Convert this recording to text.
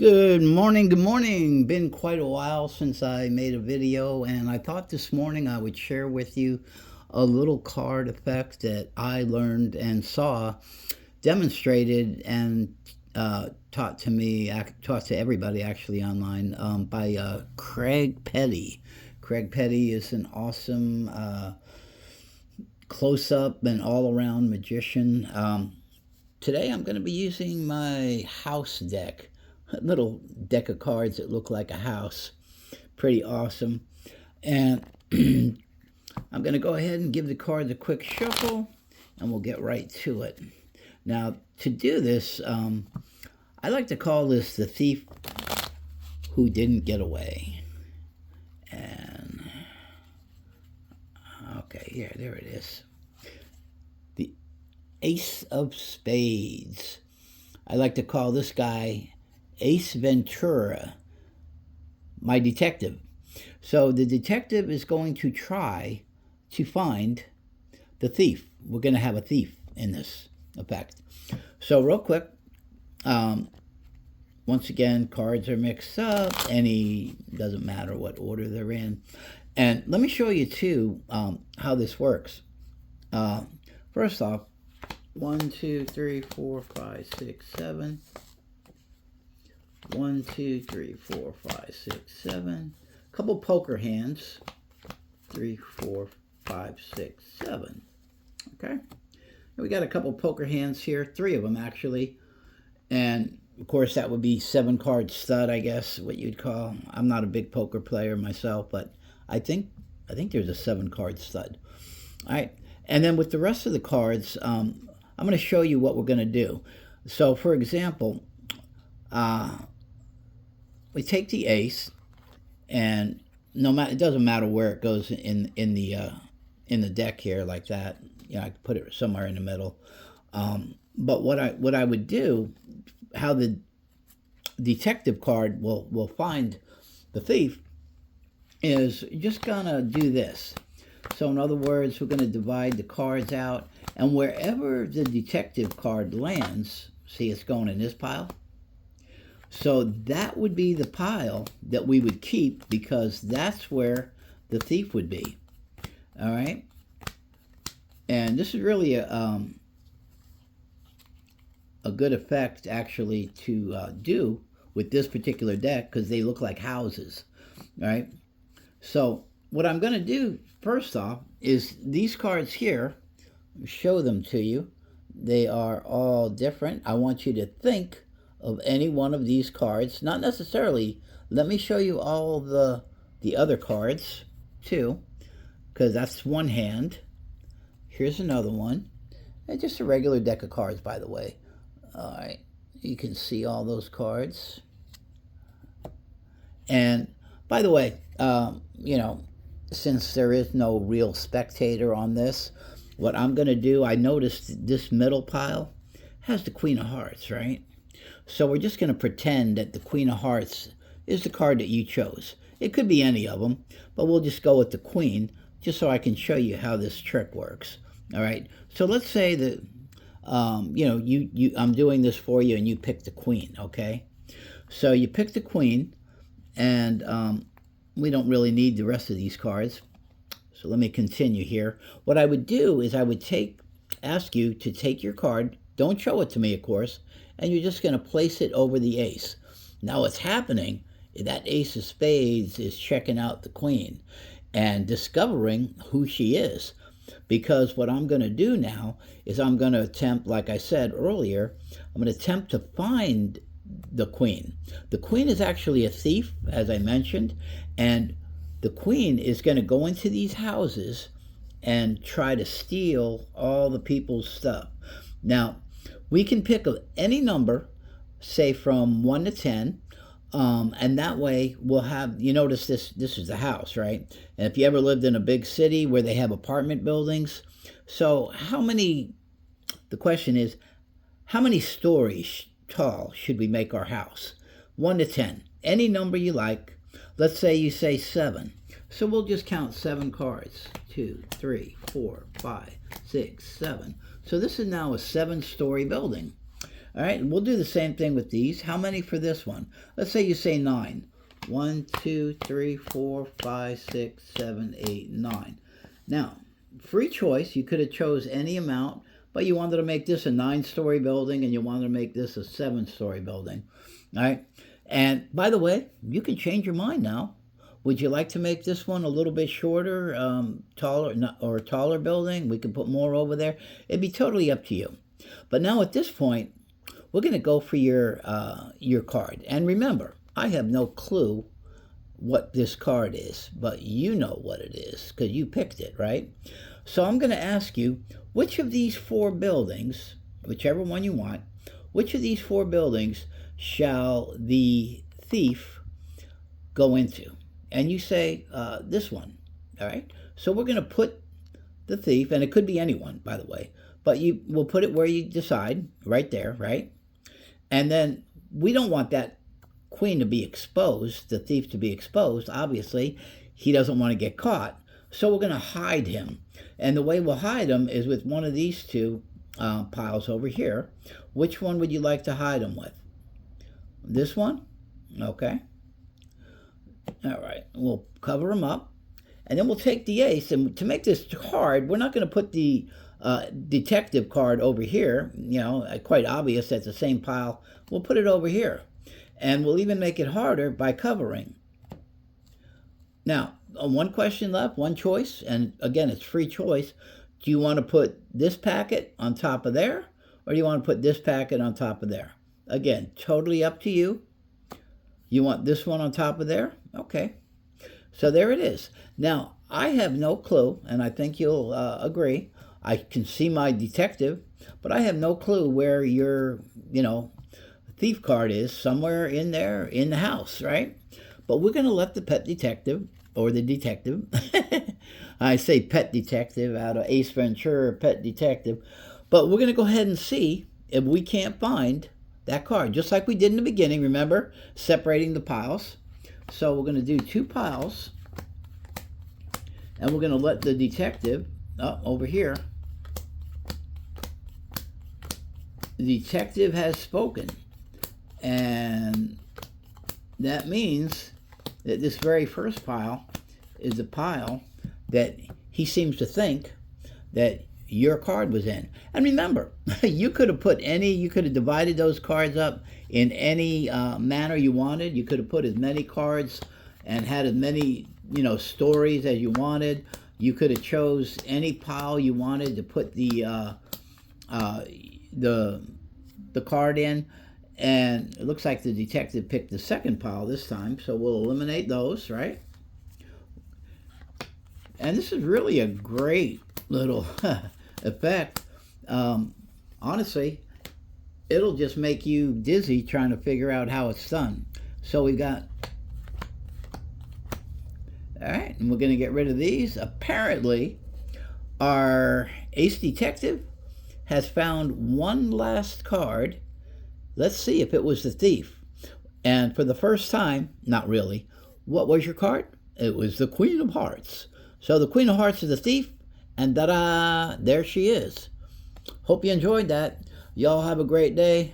Good morning, good morning. Been quite a while since I made a video, and I thought this morning I would share with you a little card effect that I learned and saw demonstrated and taught to me, taught to everybody actually online by Craig Petty. Craig Petty is an awesome close up and all around magician. Today I'm going to be using my house deck, a little deck of cards that look like a house. Pretty awesome. And I'm going to go ahead and give the cards a quick shuffle and we'll get right to it. Now, to do this, I like to call this the thief who didn't get away. And, okay, yeah, there it is. The Ace of Spades. I like to call this guy Ace Ventura, my detective. So the detective is going to try to find the thief. We're going to have a thief in this effect. So real quick, once again, cards are mixed up. Doesn't matter what order they're in. And let me show you too how this works. First off, 1, 2, 3, 4, 5, 6, 7. 1, 2, 3, 4, 5, 6, 7. Couple poker hands. 3, 4, 5, 6, 7. Okay. We got a couple poker hands here. 3 of them actually. And of course that would be 7-card stud, I guess, what you'd call. I'm not a big poker player myself, but I think there's a 7-card stud. All right. And then with the rest of the cards, I'm going to show you what we're going to do. So for example, we take the ace, and it doesn't matter where it goes in the deck here, like that. You know, I could put it somewhere in the middle. But what I would do, how the detective card will find the thief, is just gonna do this. So in other words, we're gonna divide the cards out, and wherever the detective card lands, see it's going in this pile. So that would be the pile that we would keep, because that's where the thief would be. All right. And this is really a good effect actually to do with this particular deck, because they look like houses. All right. So what I'm going to do first off is these cards here, show them to you. They are all different. I want you to think of any one of these cards. Not necessarily. Let me show you all the other cards too, because that's one hand. Here's another one. And just a regular deck of cards, by the way. All right. You can see all those cards. And by the way, you know, since there is no real spectator on this, what I'm going to do, I noticed this middle pile has the Queen of Hearts, right? So we're just going to pretend that the Queen of Hearts is the card that you chose. It could be any of them, but we'll just go with the Queen, just so I can show you how this trick works. All right. So let's say that, you know, I'm doing this for you, and you pick the Queen. Okay. So you pick the Queen, and we don't really need the rest of these cards. So let me continue here. What I would do is I would ask you to take your card. Don't show it to me, of course. And you're just going to place it over the ace. Now what's happening is that Ace of Spades is checking out the Queen and discovering who she is. Because what I'm going to do now is I'm going to attempt, like I said earlier, I'm going to attempt to find the Queen. The Queen is actually a thief, as I mentioned, and the Queen is going to go into these houses and try to steal all the people's stuff. Now, we can pick any number, say from 1 to 10, and that way we'll have, you notice this is the house, right? And if you ever lived in a big city where they have apartment buildings, so the question is, how many stories tall should we make our house? 1 to 10, any number you like. Let's say you say 7. So we'll just count 7 cards. 2, 3, 4, 5, 6, 7. So this is now a 7-story building. All right, we'll do the same thing with these. How many for this one? Let's say you say 9. 1, 2, 3, 4, 5, 6, 7, 8, 9. Now, free choice, you could have chose any amount, but you wanted to make this a 9-story building and you wanted to make this a 7-story building. All right, and by the way, you can change your mind now. Would you like to make this one a little bit shorter, taller, or a taller building? We could put more over there. It'd be totally up to you. But now at this point, we're going to go for your card. And remember, I have no clue what this card is, but you know what it is because you picked it, right? So I'm going to ask you, which of these 4 buildings, whichever one you want, which of these 4 buildings shall the thief go into? And you say, this one, all right? So we're going to put the thief, and it could be anyone, by the way, but we'll put it where you decide, right there, right? And then we don't want that queen to be exposed, the thief to be exposed. Obviously, he doesn't want to get caught. So we're going to hide him. And the way we'll hide him is with one of these 2 piles over here. Which one would you like to hide him with? This one? Okay. All right, we'll cover him up. And then we'll take the ace. And to make this hard, we're not going to put the detective card over here. You know, quite obvious that's the same pile. We'll put it over here. And we'll even make it harder by covering. Now, one question left, one choice. And again, it's free choice. Do you want to put this packet on top of there? Or do you want to put this packet on top of there? Again, totally up to you. You want this one on top of there? Okay. So there it is. Now, I have no clue, and I think you'll agree. I can see my detective, but I have no clue where your, thief card is, somewhere in there in the house, right? But we're going to let the pet detective, or the detective, I say pet detective out of Ace Ventura, pet detective, but we're going to go ahead and see if we can't find that card, just like we did in the beginning, remember, separating the piles. So we're going to do 2 piles, and we're going to let the detective, over here, the detective has spoken, and that means that this very first pile is a pile that he seems to think that your card was in. And remember, you could have divided those cards up in any manner you wanted. You could have put as many cards and had as many, stories as you wanted. You could have chose any pile you wanted to put the card in. And it looks like the detective picked the second pile this time, so we'll eliminate those, right? And this is really a great little effect. Honestly, it'll just make you dizzy trying to figure out how it's done. So we got, all right, and we're going to get rid of these. Apparently, our ace detective has found one last card. Let's see if it was the thief. And for the first time, not really, what was your card? It was the Queen of Hearts. So the Queen of Hearts is the thief, and ta-da, there she is. Hope you enjoyed that. Y'all have a great day.